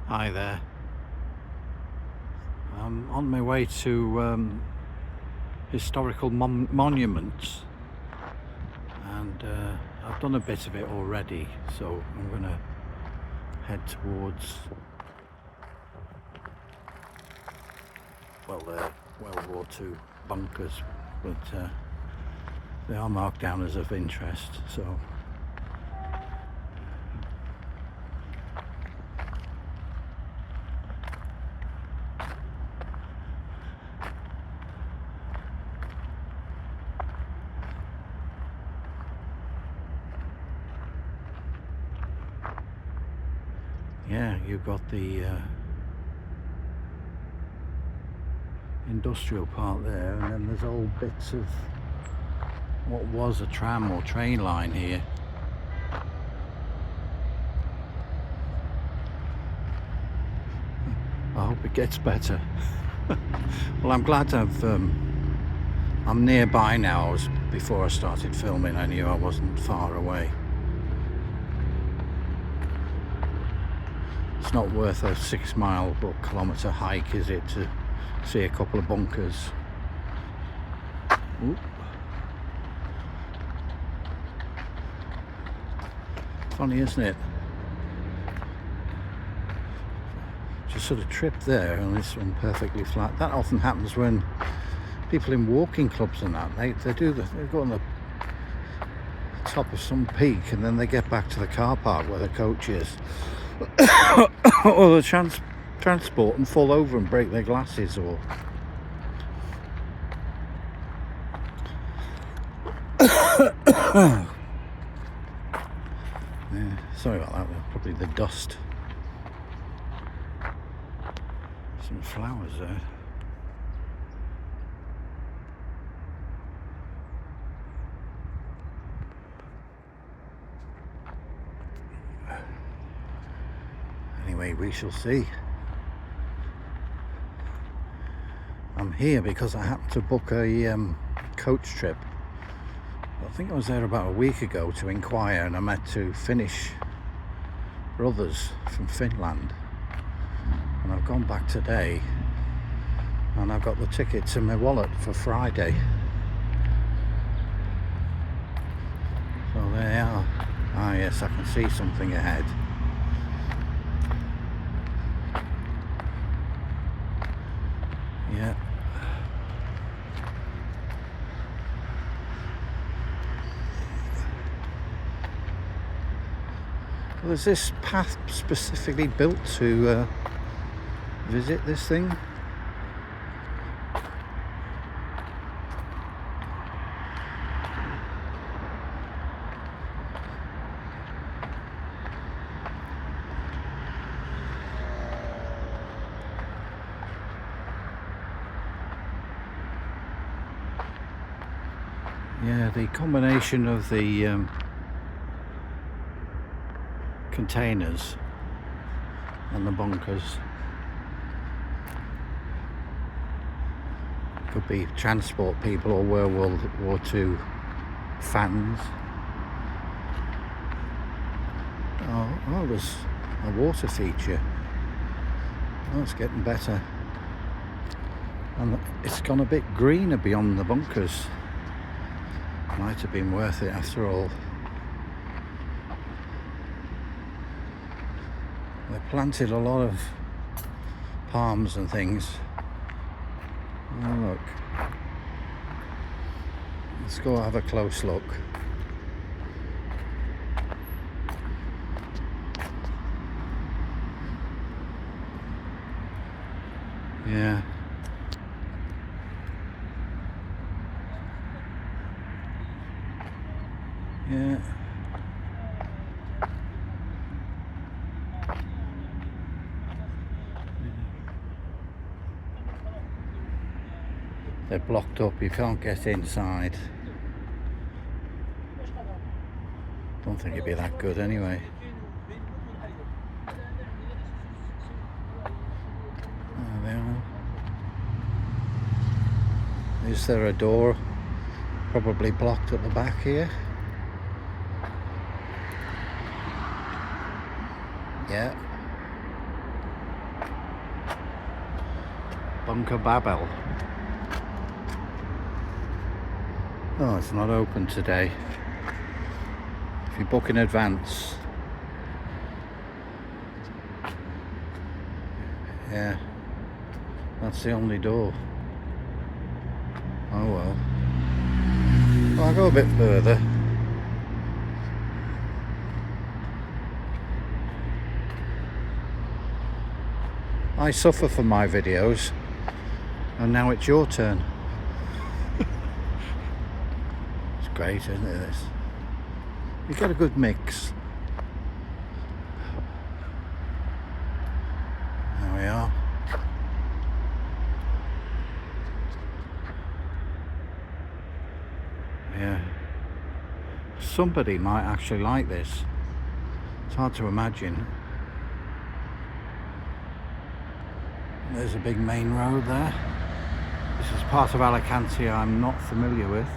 Hi there. I'm on my way to historical monuments, and I've done a bit of it already, so I'm going to head towards, well, World War II bunkers, but they are marked down as of interest, so yeah, you've got the industrial part there, and then there's old bits of what was a tram or train line here. I hope it gets better. Well, I'm glad I'm nearby now. Before I started filming, I knew I wasn't far away. It's not worth a 6 mile or kilometre hike, is it, to see a couple of bunkers? Oop. Funny, isn't it? Just sort of tripped there, and this one perfectly flat. That often happens when people in walking clubs and that, they go on the top of some peak and then they get back to the car park where the coach is or the transport and fall over and break their glasses, or yeah, sorry about that. Probably the dust. Some flowers there. Anyway, we shall see. I'm here because I happened to book a coach trip. I think I was there about a week ago to inquire, and I met two Finnish brothers from Finland, and I've gone back today and I've got the tickets in my wallet for Friday. So there they are. Ah yes, I can see something ahead. Yeah. Well, is this path specifically built to visit this thing? Yeah, the combination of the containers and the bunkers could be transport people or World War II fans. Oh, there's a water feature. Oh, it's getting better. And it's gone a bit greener beyond the bunkers. Might have been worth it after all. They planted a lot of palms and things. Oh look. Let's go have a close look. Yeah. Yeah. They're blocked up, you can't get inside. Don't think it'd be that good anyway. There they are. Is there a door? Probably blocked at the back here. Yeah. Bunker Babel. Oh, it's not open today. If you book in advance, yeah, that's the only door. Oh well. Well, I'll go a bit further. I suffer for my videos, and now it's your turn. It's great, isn't it, this? You get a good mix. There we are. Yeah. Somebody might actually like this. It's hard to imagine. There's a big main road there. This is part of Alicante I'm not familiar with.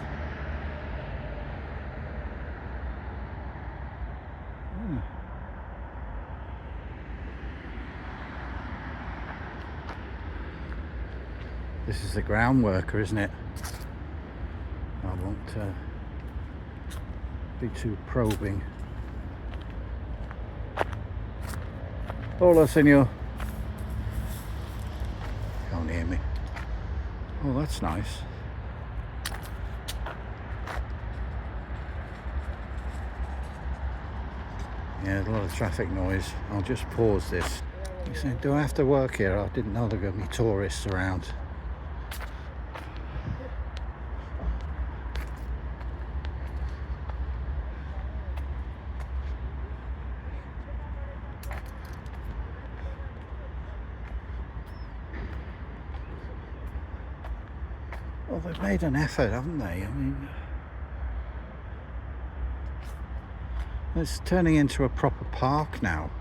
This is the ground worker, isn't it? I won't be too probing. Hola, senor. Can't hear me. Oh, that's nice. Yeah, a lot of traffic noise. I'll just pause this. You say, do I have to work here? I didn't know there were going to be tourists around. Well, they've made an effort, haven't they? I mean, it's turning into a proper park now.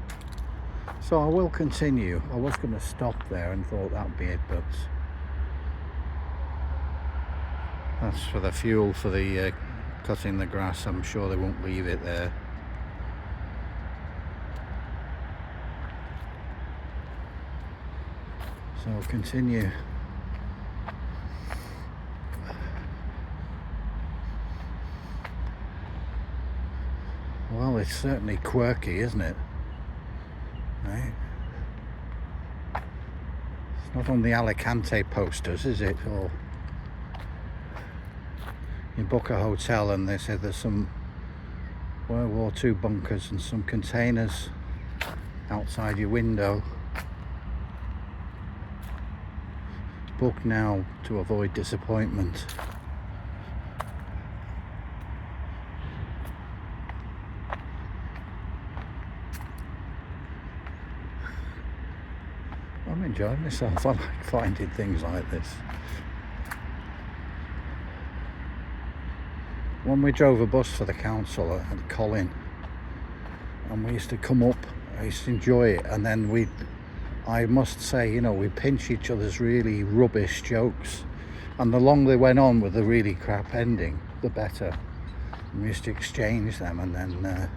So I will continue. I was going to stop there and thought that'd be it, but that's for the fuel for the cutting the grass. I'm sure they won't leave it there. So I'll continue. Well, it's certainly quirky, isn't it? Right? It's not on the Alicante posters, is it? Or you book a hotel and they say there's some World War II bunkers and some containers outside your window. Book now to avoid disappointment. I'm enjoying myself. I like finding things like this. When we drove a bus for the council at Colin, and we used to come up, I used to enjoy it, and then I must say, you know, we pinch each other's really rubbish jokes, and the longer they went on with the really crap ending, the better. And we used to exchange them and then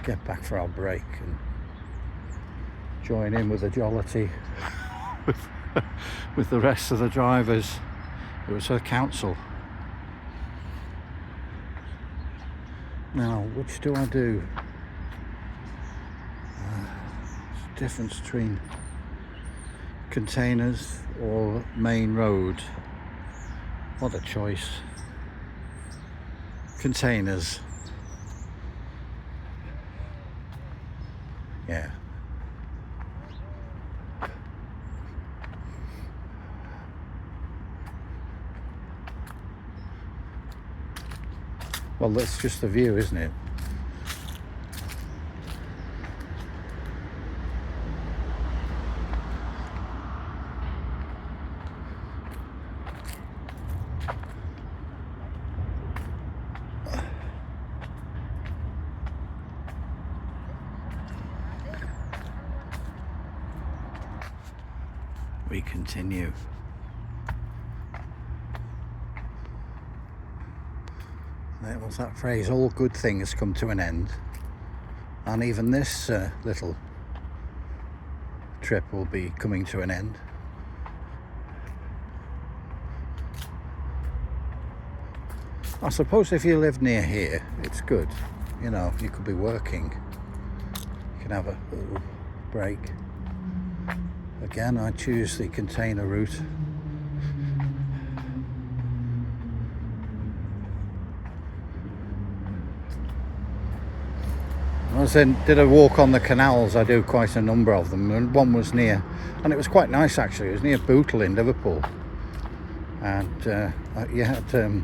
get back for our break and join in with the jollity with the rest of the drivers. It was a council. Now, which do I do? There's a difference between containers or main road. What a choice. Containers. Yeah. Well, that's just the view, isn't it? We continue. There was that phrase, all good things come to an end, and even this little trip will be coming to an end. I suppose if you live near here, it's good. You know, you could be working. You can have a little break. Again, I choose the container route. I did a walk on the canals. I do quite a number of them, and one was near, and it was quite nice actually. It was near Bootle in Liverpool, and you had the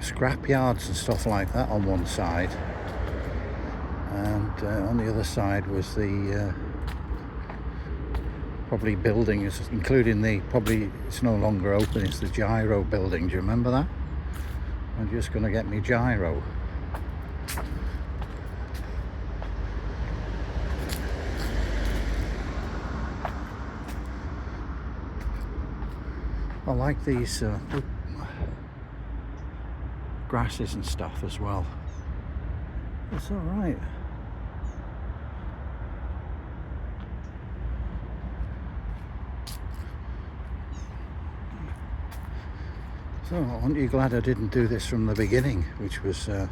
scrap yards and stuff like that on one side, and on the other side was the probably buildings, including the, probably it's no longer open, it's the gyro building. Do you remember that? I'm just going to get me gyro. I like these grasses and stuff as well. It's all right. So aren't you glad I didn't do this from the beginning, which was oh,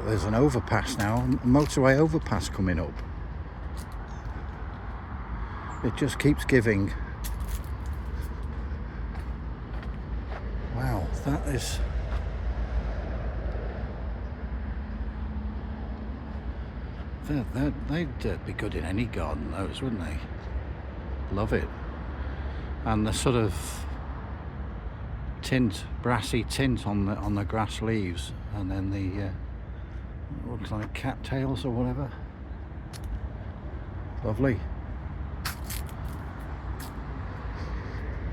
there's an overpass now, a motorway overpass coming up. It just keeps giving. Wow, that is, they'd be good in any garden, those, wouldn't they? Love it. And the sort of tint, brassy tint on the grass leaves, and then the looks like cattails or whatever. Lovely.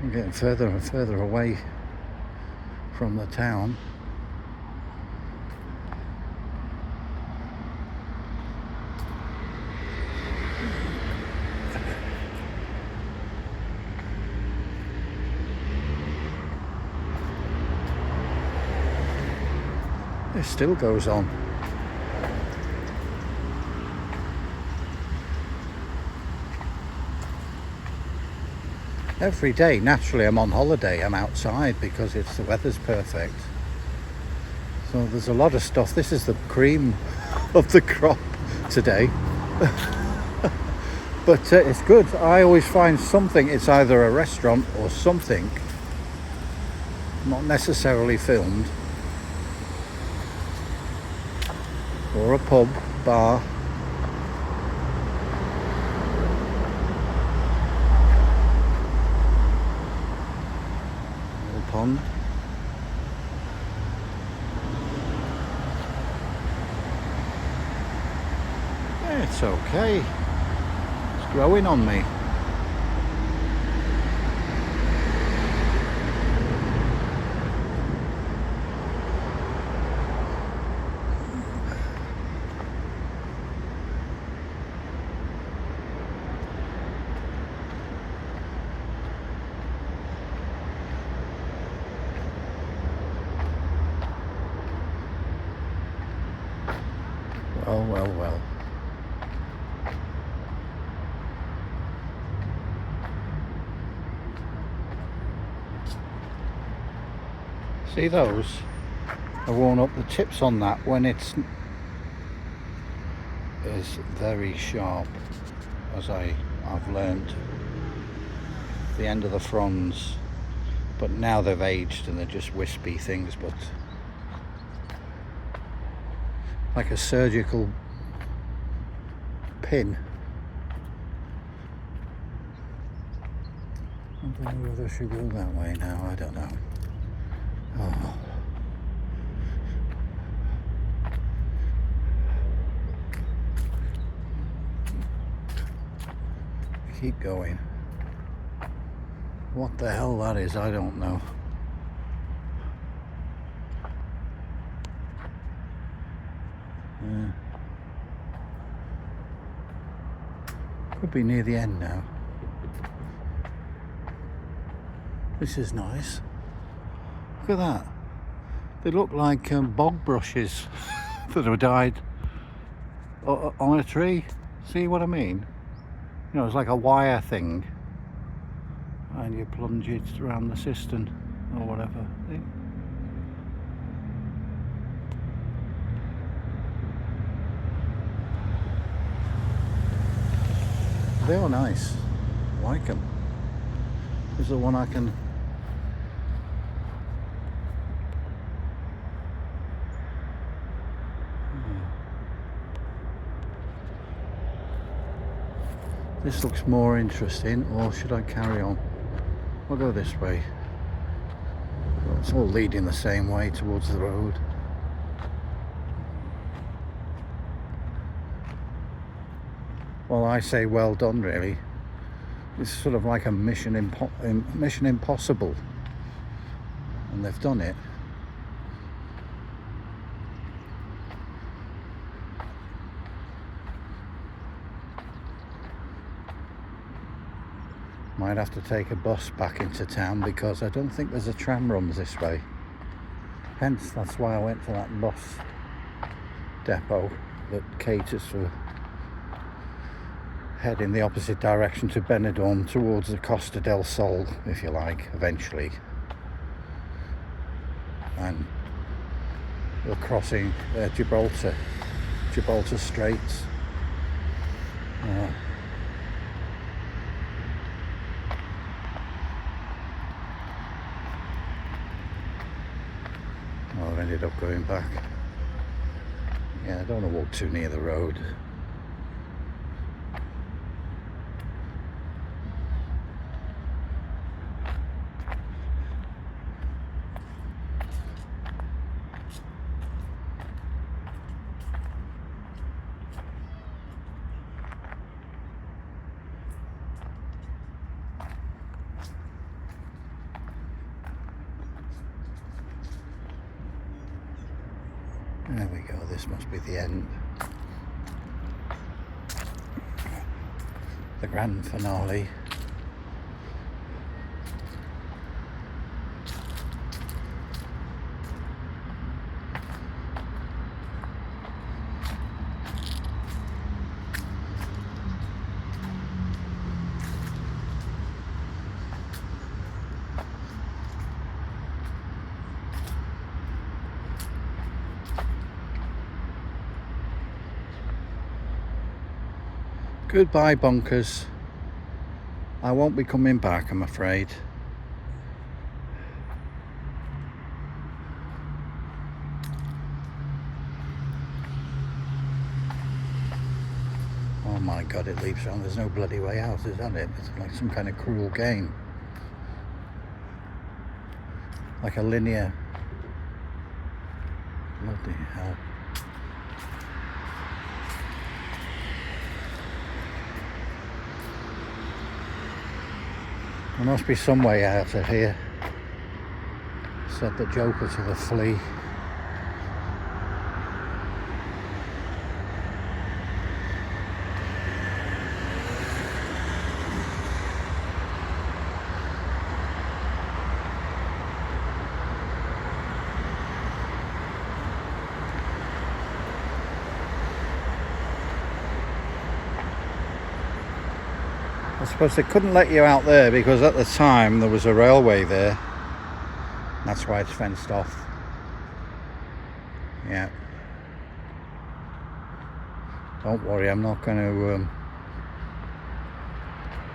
I'm getting further and further away from the town. It still goes on. Every day, naturally, I'm on holiday. I'm outside because the weather's perfect. So there's a lot of stuff. This is the cream of the crop today. But it's good. I always find something. It's either a restaurant or something, not necessarily filmed, or a pub, bar. Little pond. It's okay. It's growing on me. Well, well, well. See those? I worn up the tips on that when it's very sharp, as I've learned. The end of the fronds, but now they've aged and they're just wispy things, but like a surgical pin. I don't know whether I should go that way now, I don't know. Oh. Keep going. What the hell that is, I don't know. Could be near the end now. This is nice. Look at that. They look like bog brushes that have died on a tree. See what I mean? You know, it's like a wire thing. and you plunge it around the cistern or whatever. They are nice. I like them. Is the one I can... This looks more interesting, or should I carry on? I'll go this way. Well, it's all leading the same way towards the road. Well, I say well done, really. It's sort of like a Mission Impossible, and they've done it. Might have to take a bus back into town because I don't think there's a tram runs this way. Hence, that's why I went to that bus depot that caters for heading the opposite direction to Benidorm, towards the Costa del Sol, if you like, eventually. And we're crossing Gibraltar Straits. Well, I've ended up going back. Yeah, I don't want to walk too near the road. There we go, this must be the end. The grand finale. Goodbye, bunkers. I won't be coming back, I'm afraid. Oh my God, it leaps around. There's no bloody way out, is that it? It's like some kind of cruel game. Like a linear... Bloody hell. There must be some way out of here, said the Joker to the flea. I suppose they couldn't let you out there because at the time there was a railway there. That's why it's fenced off. Yeah. Don't worry, I'm not going to...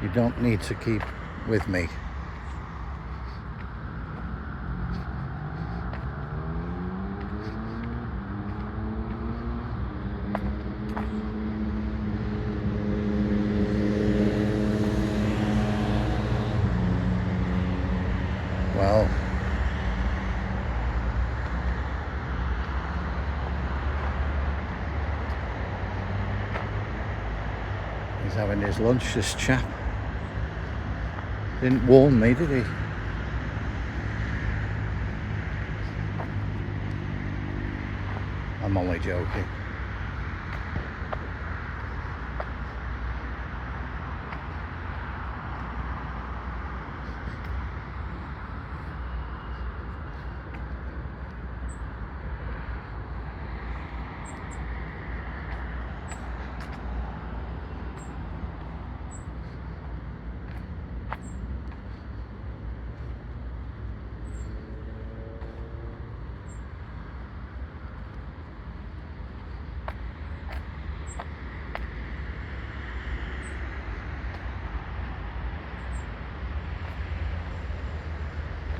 you don't need to keep with me. Well, he's having his lunch, this chap. Didn't warn me, did he? I'm only joking.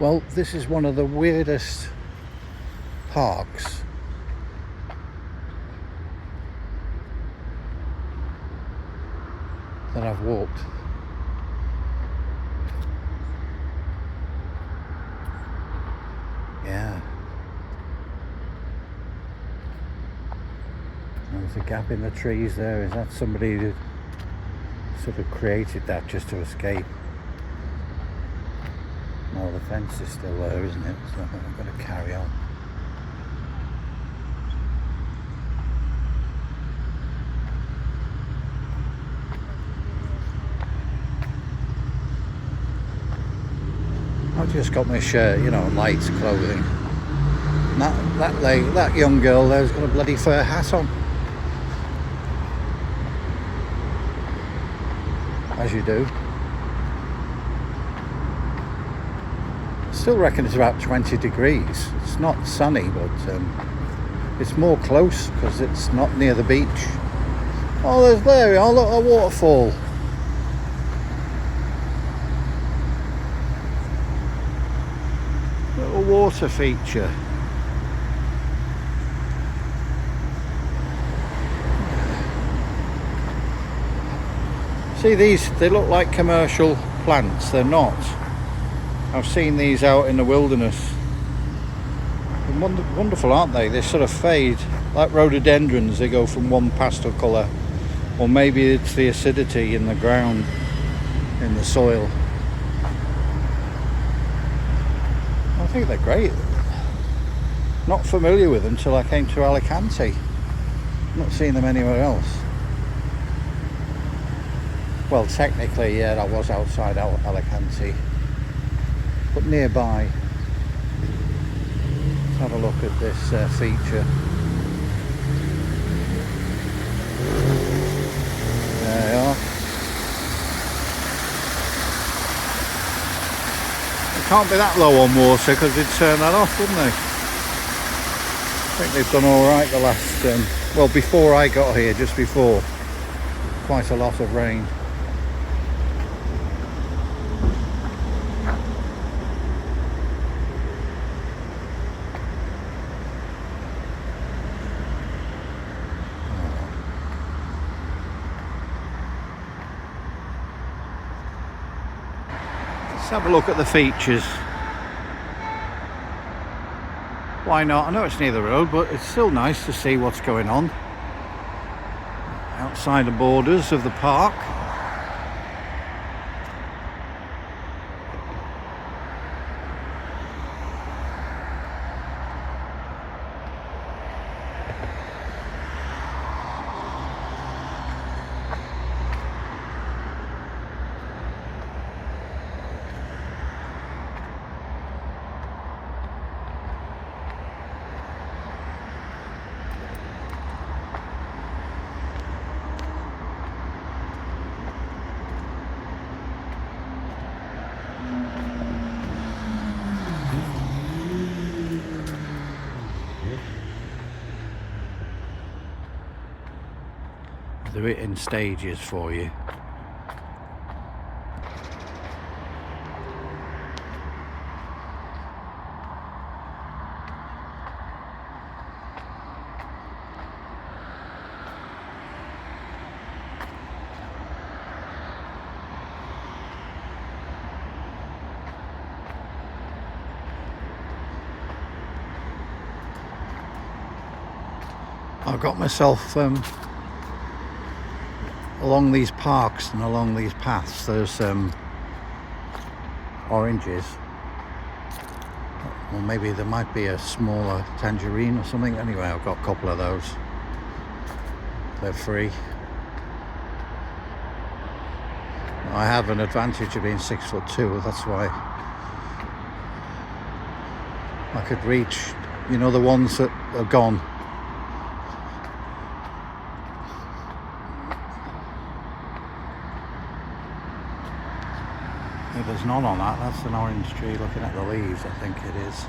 Well, this is one of the weirdest parks that I've walked. Yeah. There's a gap in the trees there. Is that somebody who sort of created that just to escape? No, the fence is still there, isn't it? So I'm going to carry on. I've just got my shirt, you know, light clothing. And that young girl there's got a bloody fur hat on. As you do. Still reckon it's about 20 degrees. It's not sunny, but it's more close because it's not near the beach. Oh, there we are, look, a waterfall. Little water feature. See these, they look like commercial plants, they're not. I've seen these out in the wilderness. They're wonderful, aren't they? They sort of fade, like rhododendrons, they go from one pastel colour. Or maybe it's the acidity in the ground, in the soil. I think they're great. Not familiar with them until I came to Alicante. Not seen them anywhere else. Well, technically, yeah, I was outside Alicante. But nearby. Let's have a look at this feature. There they are. It can't be that low on water because they'd turn that off, wouldn't they? I think they've done alright the last, well, before I got here, just before. Quite a lot of rain. Let's have a look at the features. Why not? I know it's near the road, but it's still nice to see what's going on outside the borders of the park. Do it in stages for you. I've got myself along these parks and along these paths, there's oranges, or maybe there might be a smaller tangerine or something. Anyway, I've got a couple of those. They're free. I have an advantage of being 6'2", that's why I could reach, you know, the ones that are gone. There's none on that. That's an orange tree looking at the leaves, I think it is.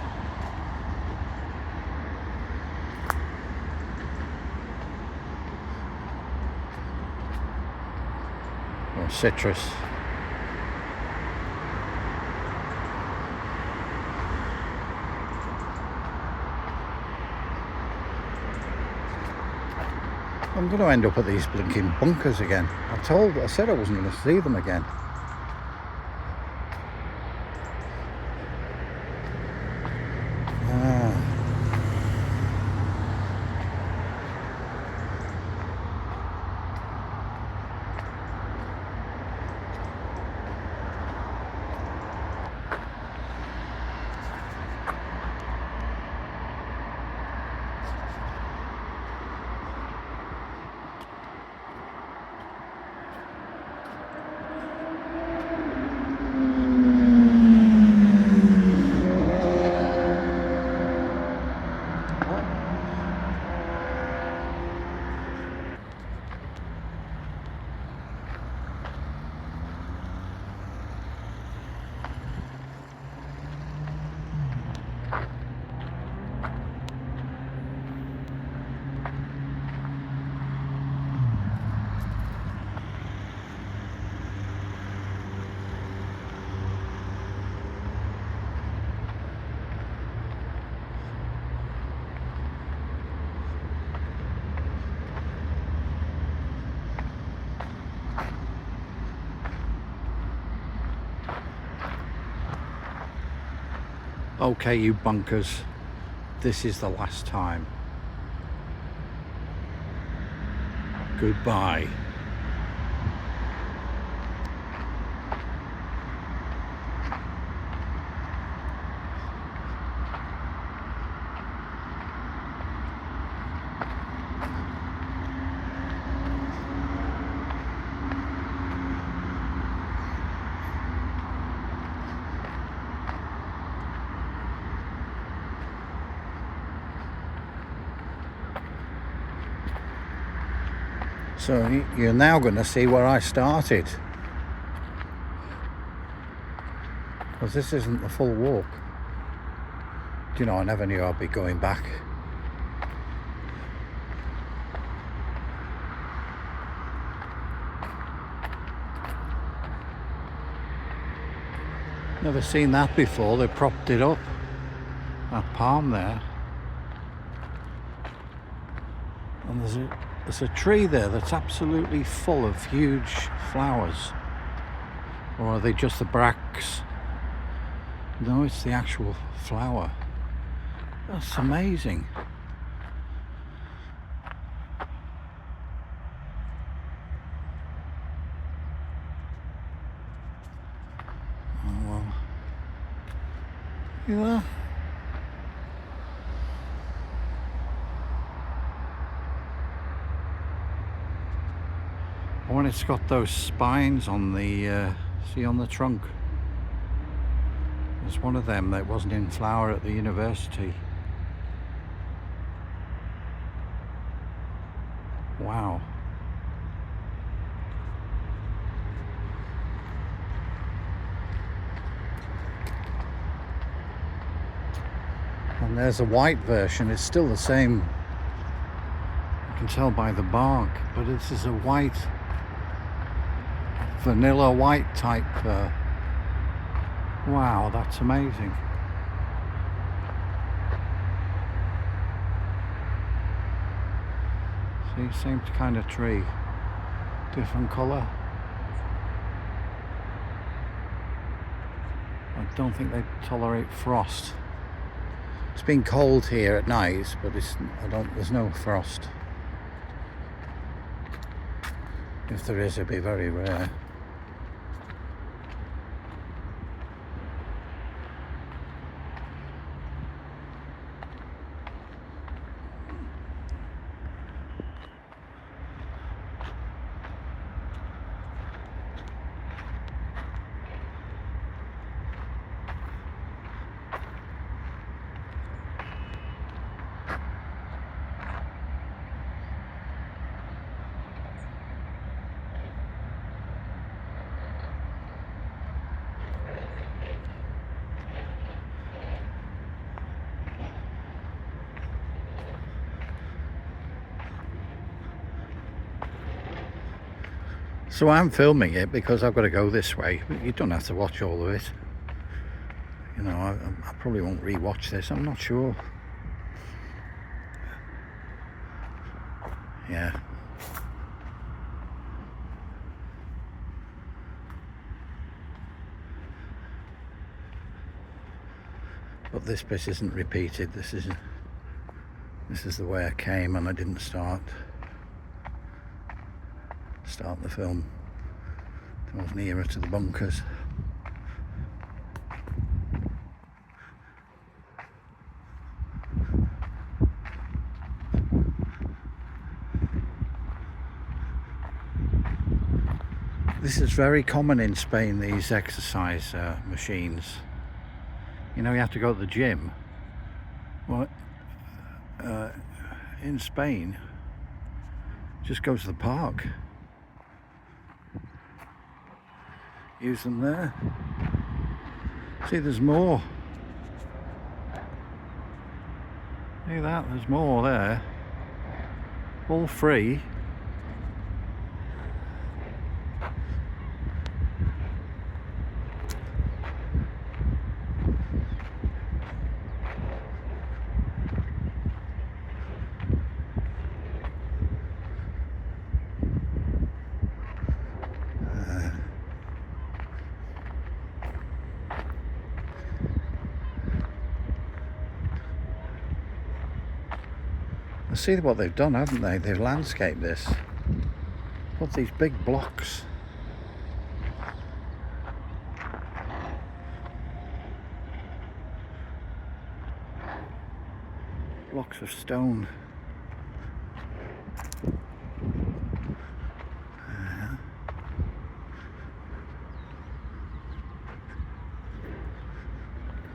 Or citrus. I'm going to end up at these blinking bunkers again. I said I wasn't going to see them again. Okay, you bunkers, this is the last time. Goodbye. So you're now going to see where I started, because this isn't the full walk. Do you know, I never knew I'd be going back. Never seen that before. They propped it up, that palm there, and there's a tree there that's absolutely full of huge flowers. Or are they just the bracts? No, it's the actual flower. That's amazing. Oh well. You there? When it's got those spines on the, see on the trunk. There's one of them that wasn't in flower at the university. Wow. And there's a white version. It's still the same. You can tell by the bark, but this is a white, vanilla white type. Wow, that's amazing. See, same kind of tree, different colour. I don't think they tolerate frost. It's been cold here at night, but there's no frost. If there is, it'd be very rare. So I'm filming it because I've got to go this way. You don't have to watch all of it. You know, I probably won't re-watch this. I'm not sure. Yeah, But this bit isn't repeated. This is the way I came, and I didn't start the film. I was nearer to the bunkers. This is very common in Spain, these exercise machines. You know, you have to go to the gym. Well, in Spain, just go to the park. Use them there. See, there's more. See that? There's more there. All free. See what they've done, haven't they? They've landscaped this. Put these big blocks. Blocks of stone.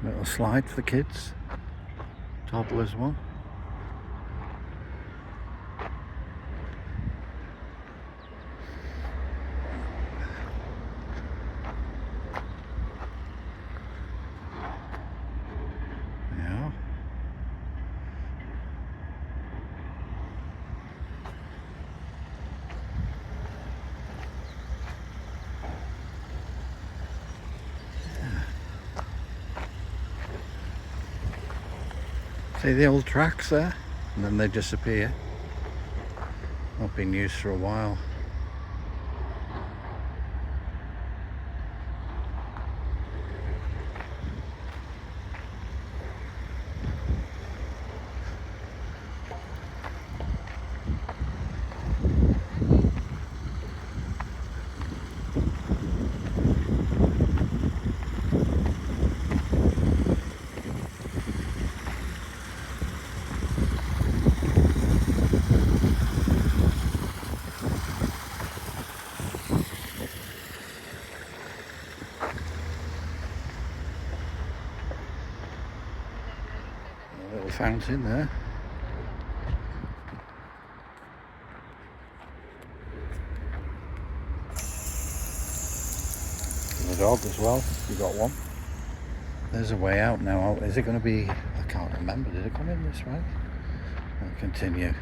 Little slide for the kids. Toddlers one. See the old tracks there? And then they disappear. Not been used for a while. Fountain there. The dog as well, you got one. There's a way out now. Is it going to be, I can't remember, did it come in this way? I'll continue.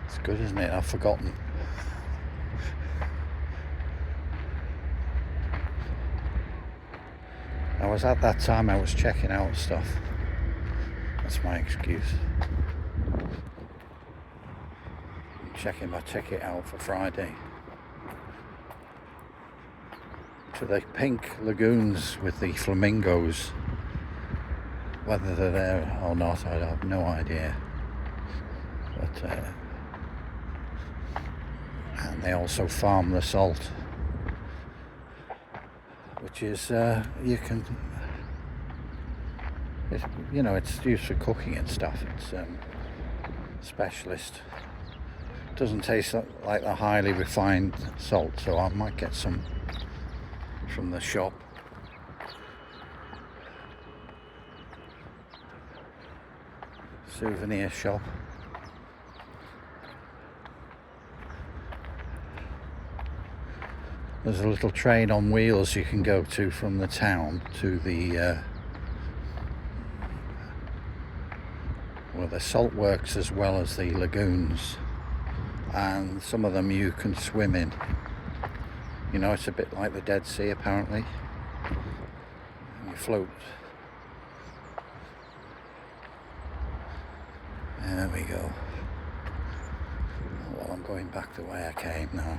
It's good, isn't it? I've forgotten. I was at that time, I was checking out stuff. That's my excuse. I'm checking my ticket out for Friday. To the pink lagoons with the flamingos. Whether they're there or not, I have no idea. But, and they also farm the salt. Which is, you can, you know, it's used for cooking and stuff. It's specialist. Doesn't taste like the highly refined salt, so I might get some from the shop. Souvenir shop. There's a little train on wheels you can go to from the town to the well, the salt works as well as the lagoons, and some of them you can swim in. You know, it's a bit like the Dead Sea apparently. You float. There we go. Well, I'm going back the way I came now.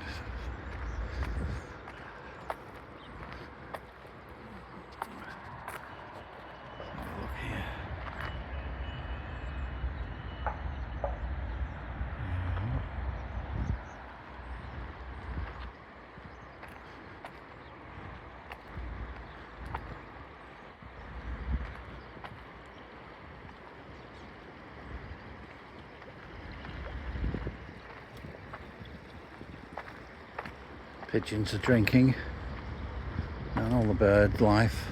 Pigeons are drinking, and all the bird life.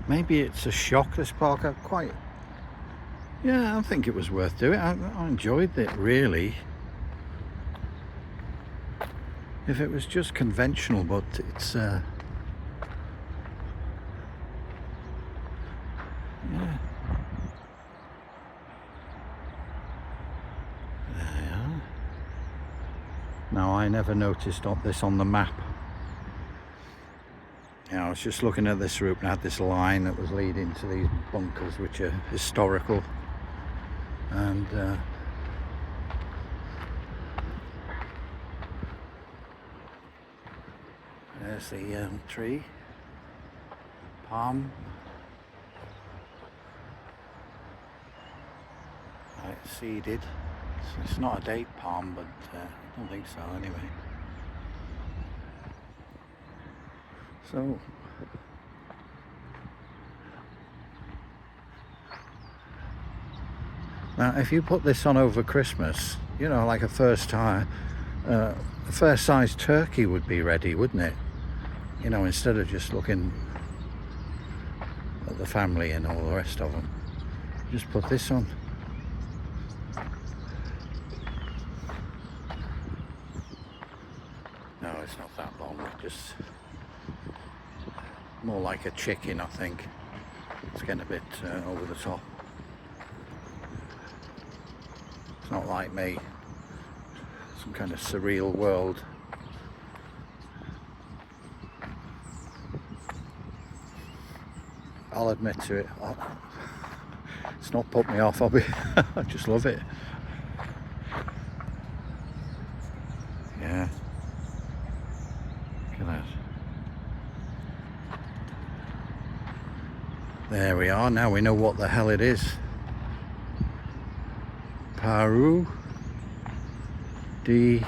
Maybe it's a shock, this park. Yeah, I think it was worth doing. I enjoyed it, really. If it was just conventional, but it's yeah. There you are. Now, I never noticed this on the map. I was just looking at this route and had this line that was leading to these bunkers, which are historical, and there's the tree, palm, it's seeded. It's not a date palm, but I don't think so anyway. So now, if you put this on over Christmas, you know, like a first size turkey would be ready, wouldn't it? You know, instead of just looking at the family and all the rest of them, just put this on. No, it's not that long, just more like a chicken, I think. It's getting a bit over the top. It's not like me, some kind of surreal world. I'll admit to it, it's not put me off. I just love it. Yeah, look at that. There we are. Now we know what the hell it is. Parc di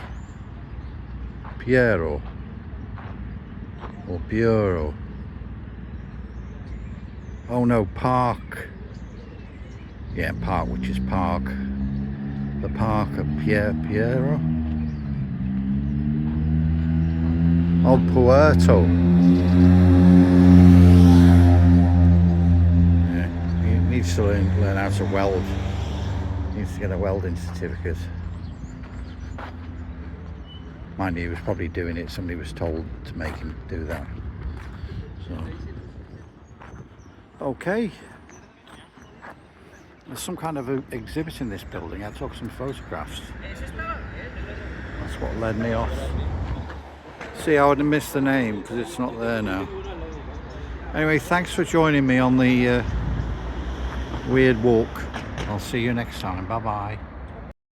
Piero or Piero. Oh no, Parc. Yeah, Parc, which is Parc. The Parc of Piero. Oh, Puerto. Yeah, he needs to learn how to weld. He needs to get a welding certificate. Mind you, he was probably doing it. Somebody was told to make him do that. So. Okay, there's some kind of exhibit in this building. I took some photographs. That's what led me off. See, I would have missed the name because it's not there now. Anyway, thanks for joining me on the weird walk. I'll see you next time. Bye bye.